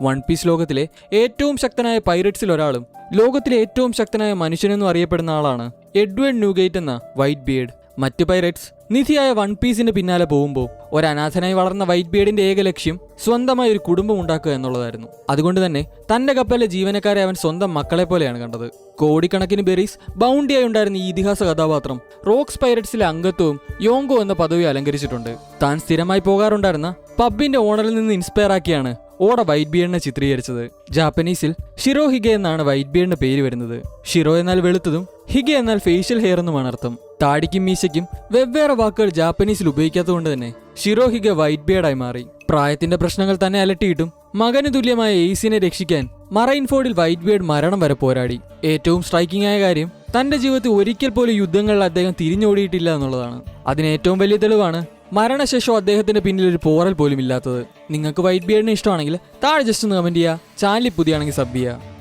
One piece ലോകത്തിലെ ഏറ്റവും ശക്തനായ പൈററ്റ്സിൽ ഒരാളും ലോകത്തിലെ ഏറ്റവും ശക്തനായ മനുഷ്യനെന്നും അറിയപ്പെടുന്ന ആളാണ് എഡ്വേർഡ് ന്യൂഗേറ്റ് എന്ന വൈറ്റ് ബിയർഡ്. മറ്റു പൈററ്റ്സ് നിധിയായ വൺ പീസിന്റെ പിന്നാലെ പോകുമ്പോൾ ഒരനാഥനായി വളർന്ന വൈറ്റ് ബിയർഡിന്റെ ഏക ലക്ഷ്യം സ്വന്തമായി ഒരു കുടുംബം ഉണ്ടാക്കുക എന്നുള്ളതായിരുന്നു. അതുകൊണ്ട് തന്നെ തന്റെ കപ്പലിലെ ജീവനക്കാരെ അവൻ സ്വന്തം മക്കളെ പോലെയാണ് കണ്ടത്. കോടിക്കണക്കിന് ബെറീസ് ബൗണ്ടിയായി ഉണ്ടായിരുന്ന ഈ ഇതിഹാസ കഥാപാത്രം റോക്സ് പൈററ്റ്സിലെ അംഗത്വവും യോങ്കോ എന്ന പദവി അലങ്കരിച്ചിട്ടുണ്ട്. താൻ സ്ഥിരമായി പോകാറുണ്ടായിരുന്ന പബ്ബിന്റെ ഓണറിൽ നിന്ന് ഇൻസ്പയർ ആക്കിയാണ് ഓട വൈറ്റ് ബിയർഡിനെ ചിത്രീകരിച്ചത്. ജാപ്പനീസിൽ ഷിറോ ഹിഗെ എന്നാണ് വൈറ്റ് ബിയർഡിന്റെ പേര് വരുന്നത്. ഷിറോ എന്നാൽ വെളുത്തതും ഹിഗെ എന്നാൽ ഫേഷ്യൽ ഹെയർ എന്നുമാണ് അർത്ഥം. താടിക്കും മീശയ്ക്കും വെവ്വേറെ വാക്കുകൾ ജാപ്പനീസിൽ ഉപയോഗിക്കാത്തതുകൊണ്ട് തന്നെ ഷിറോ ഹിഗെ വൈറ്റ് ബിയർഡായി മാറി. പ്രായത്തിന്റെ പ്രശ്നങ്ങൾ തന്നെ അലട്ടിയിട്ടും മകന് തുല്യമായ എയ്സിനെ രക്ഷിക്കാൻ മറൈൻ ഫോർഡിൽ വൈറ്റ് ബിയർഡ് മരണം വരെ പോരാടി. ഏറ്റവും സ്ട്രൈക്കിംഗ് ആയ കാര്യം തന്റെ ജീവിതത്തിൽ ഒരിക്കൽ പോലും യുദ്ധങ്ങളിൽ അദ്ദേഹം തിരിഞ്ഞോടിയിട്ടില്ല എന്നുള്ളതാണ്. അതിന് ഏറ്റവും വലിയ തെളിവാണ് മരണശേഷം അദ്ദേഹത്തിന്റെ പിന്നിൽ ഒരു പോറൽ പോലും ഇല്ലാത്തത്. നിങ്ങൾക്ക് വൈറ്റ് ബിയർഡിനെ ഇഷ്ടമാണെങ്കിൽ താഴെ ജസ്റ്റ് ഒന്ന് കമന്റ് ചെയ്യുക. ചാനലിൽ പുതിയാണെങ്കിൽ സബ് ചെയ്യുക.